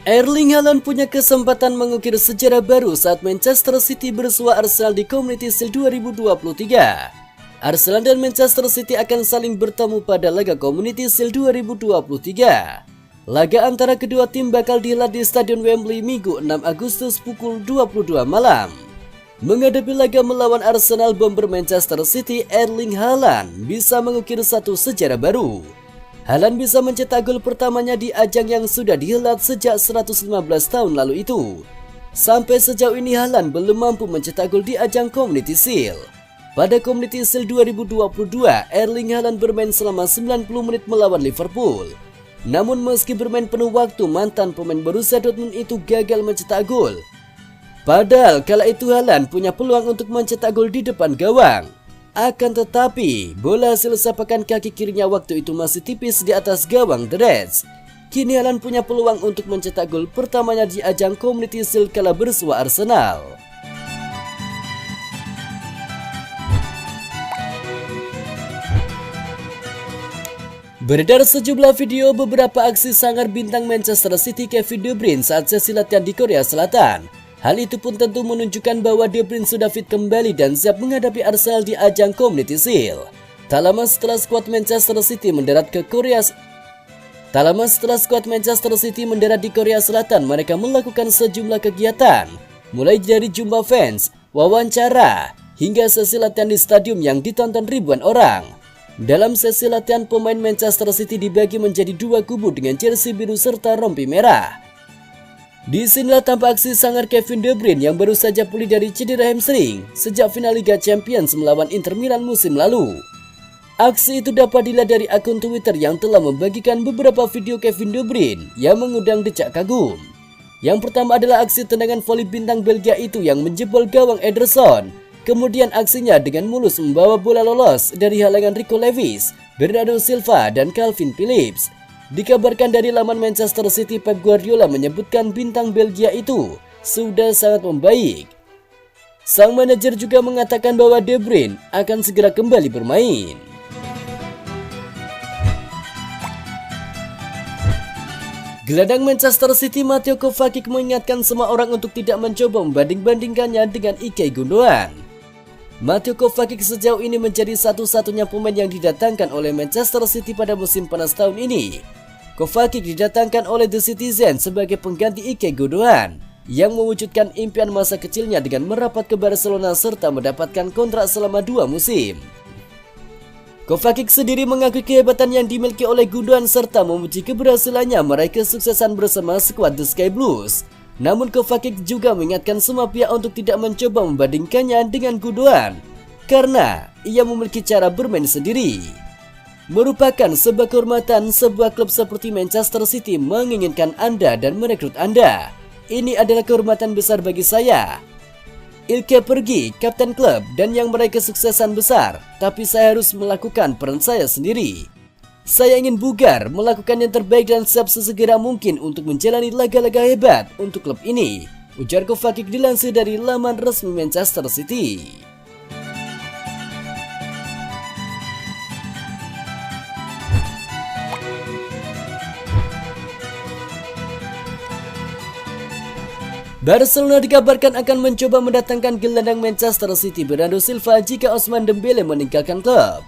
Erling Haaland punya kesempatan mengukir sejarah baru saat Manchester City bersua Arsenal di Community Shield 2023. Arsenal dan Manchester City akan saling bertemu pada laga Community Shield 2023. Laga antara kedua tim bakal dihelat di Stadion Wembley Minggu 6 Agustus pukul 22 malam. Menghadapi laga melawan Arsenal, bomber Manchester City Erling Haaland bisa mengukir satu sejarah baru. Haaland bisa mencetak gol pertamanya di ajang yang sudah dihelat sejak 115 tahun lalu itu. Sampai sejauh ini Haaland belum mampu mencetak gol di ajang Community Shield. Pada Community Shield 2022, Erling Haaland bermain selama 90 menit melawan Liverpool. Namun meski bermain penuh waktu, mantan pemain Borussia Dortmund itu gagal mencetak gol. Padahal kala itu Haaland punya peluang untuk mencetak gol di depan gawang. Akan tetapi, bola hasil sapakan kaki kirinya waktu itu masih tipis di atas gawang The Reds. Kini Haaland punya peluang untuk mencetak gol pertamanya di ajang Community Shield kala bersua Arsenal. Beredar sejumlah video beberapa aksi sangar bintang Manchester City Kevin De Bruyne saat sesi latihan di Korea Selatan. Hal itu pun tentu menunjukkan bahwa De Bruyne sudah fit kembali dan siap menghadapi Arsenal di ajang Community Shield. Tak lama setelah skuad Manchester City mendarat di Korea Selatan, mereka melakukan sejumlah kegiatan, mulai dari jumpa fans, wawancara, hingga sesi latihan di stadium yang ditonton ribuan orang. Dalam sesi latihan, pemain Manchester City dibagi menjadi dua kubu dengan jersey biru serta rompi merah. Di sinilah tampak aksi sangar Kevin De Bruyne yang baru saja pulih dari cedera hamstring sejak final Liga Champions melawan Inter Milan musim lalu. Aksi itu dapat dilihat dari akun Twitter yang telah membagikan beberapa video Kevin De Bruyne yang mengundang decak kagum. Yang pertama adalah aksi tendangan voli bintang Belgia itu yang menjebol gawang Ederson. Kemudian aksinya dengan mulus membawa bola lolos dari halangan Rico Lewis, Bernardo Silva, dan Calvin Phillips. Dikabarkan dari laman Manchester City, Pep Guardiola menyebutkan bintang Belgia itu sudah sangat membaik. Sang manajer juga mengatakan bahwa De Bruyne akan segera kembali bermain. Gelandang Manchester City Mateo Kovacic mengingatkan semua orang untuk tidak mencoba membanding-bandingkannya dengan Ilkay Gundogan. Mateo Kovacic sejauh ini menjadi satu-satunya pemain yang didatangkan oleh Manchester City pada musim panas tahun ini. Kovacic didatangkan oleh The Citizen sebagai pengganti Ilkay Gundogan yang mewujudkan impian masa kecilnya dengan merapat ke Barcelona serta mendapatkan kontrak selama 2 musim. Kovacic sendiri mengakui kehebatan yang dimiliki oleh Gundogan serta memuji keberhasilannya meraih kesuksesan bersama skuad The Sky Blues. Namun Kovacic juga mengingatkan semua pihak untuk tidak mencoba membandingkannya dengan Gundogan karena ia memiliki cara bermain sendiri. Merupakan sebuah kehormatan sebuah klub seperti Manchester City menginginkan Anda dan merekrut Anda. Ini adalah kehormatan besar bagi saya. Ilkay pergi, kapten klub, dan yang meraih kesuksesan besar, tapi saya harus melakukan peran saya sendiri. Saya ingin bugar, melakukan yang terbaik dan siap sesegera mungkin untuk menjalani laga-laga hebat untuk klub ini, ujar Kovacic dilansir dari laman resmi Manchester City. Barcelona dikabarkan akan mencoba mendatangkan gelandang Manchester City Bernardo Silva jika Ousmane Dembele meninggalkan klub.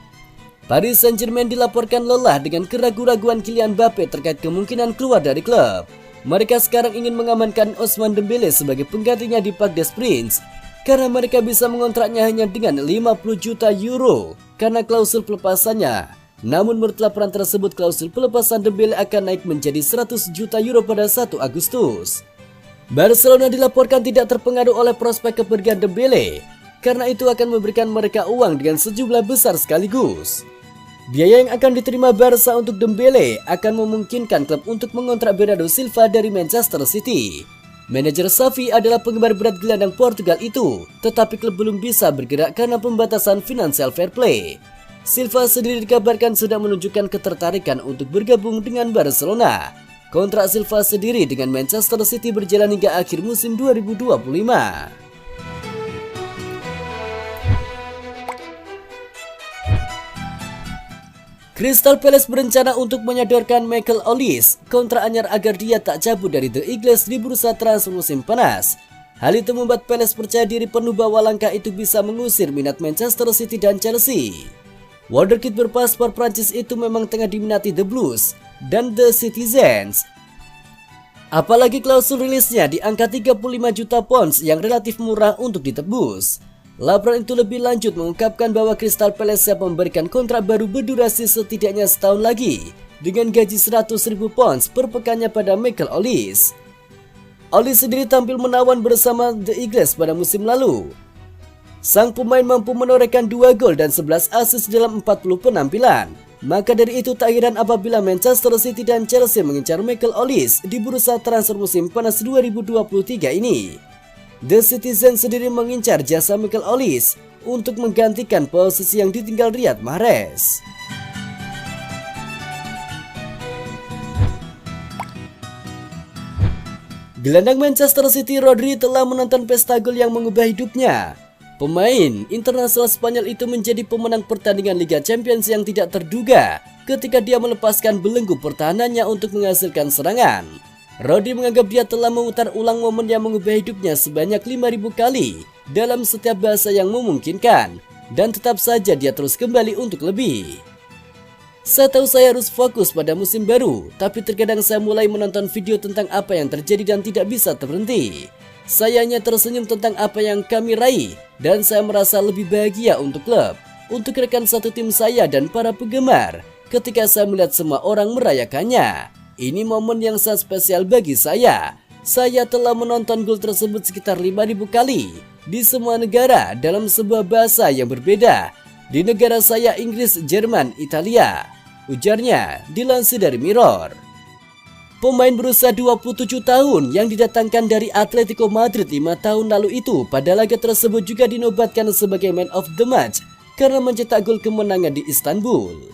Paris Saint-Germain dilaporkan lelah dengan keraguan-raguan Kylian Mbappe terkait kemungkinan keluar dari klub. Mereka sekarang ingin mengamankan Ousmane Dembele sebagai penggantinya di Parc des Princes karena mereka bisa mengontraknya hanya dengan 50 juta euro karena klausul pelepasannya. Namun menurut laporan tersebut, klausul pelepasan Dembele akan naik menjadi 100 juta euro pada 1 Agustus. Barcelona dilaporkan tidak terpengaruh oleh prospek kepergian Dembele karena itu akan memberikan mereka uang dengan sejumlah besar sekaligus. Biaya yang akan diterima Barca untuk Dembele akan memungkinkan klub untuk mengontrak Bernardo Silva dari Manchester City. Manajer Xavi adalah penggemar berat gelandang Portugal itu, tetapi klub belum bisa bergerak karena pembatasan financial fair play. Silva sendiri dikabarkan sudah menunjukkan ketertarikan untuk bergabung dengan Barcelona. Kontrak Silva sendiri dengan Manchester City berjalan hingga akhir musim 2025. Crystal Palace berencana untuk menyodorkan Michael Olise kontrak anyar agar dia tak cabut dari The Eagles di bursa transfer musim panas. Hal itu membuat Palace percaya diri penuh bahwa langkah itu bisa mengusir minat Manchester City dan Chelsea. Wonderkid berpaspor Prancis itu memang tengah diminati The Blues dan The Citizens. Apalagi klausul rilisnya di angka 35 juta pounds yang relatif murah untuk ditebus. Laporan itu lebih lanjut mengungkapkan bahwa Crystal Palace siap memberikan kontrak baru berdurasi setidaknya setahun lagi dengan gaji 100.000 pounds per pekannya pada Michael Olise. Olise sendiri tampil menawan bersama The Eagles pada musim lalu. Sang pemain mampu menorehkan 2 gol dan 11 assist dalam 40 penampilan. Maka dari itu tak heran apabila Manchester City dan Chelsea mengincar Michael Olise di bursa transfer musim panas 2023 ini. The Citizen sendiri mengincar jasa Michael Olise untuk menggantikan posisi yang ditinggal Riyad Mahrez. Gelandang Manchester City Rodri telah menonton pesta gol yang mengubah hidupnya. Pemain internasional Spanyol itu menjadi pemenang pertandingan Liga Champions yang tidak terduga ketika dia melepaskan belenggu pertahanannya untuk menghasilkan serangan. Rodri menganggap dia telah memutar ulang momen yang mengubah hidupnya sebanyak 5.000 kali dalam setiap bahasa yang memungkinkan, dan tetap saja dia terus kembali untuk lebih. Saya tahu saya harus fokus pada musim baru, tapi terkadang saya mulai menonton video tentang apa yang terjadi dan tidak bisa terhenti. Saya hanya tersenyum tentang apa yang kami raih, dan saya merasa lebih bahagia untuk klub, untuk rekan satu tim saya dan para penggemar ketika saya melihat semua orang merayakannya. Ini momen yang sangat spesial bagi saya. Saya telah menonton gol tersebut sekitar 5.000 kali di semua negara dalam sebuah bahasa yang berbeda. Di negara saya Inggris, Jerman, Italia, ujarnya dilansir dari Mirror. Pemain berusia 27 tahun yang didatangkan dari Atletico Madrid 5 tahun lalu itu pada laga tersebut juga dinobatkan sebagai Man of the Match karena mencetak gol kemenangan di Istanbul.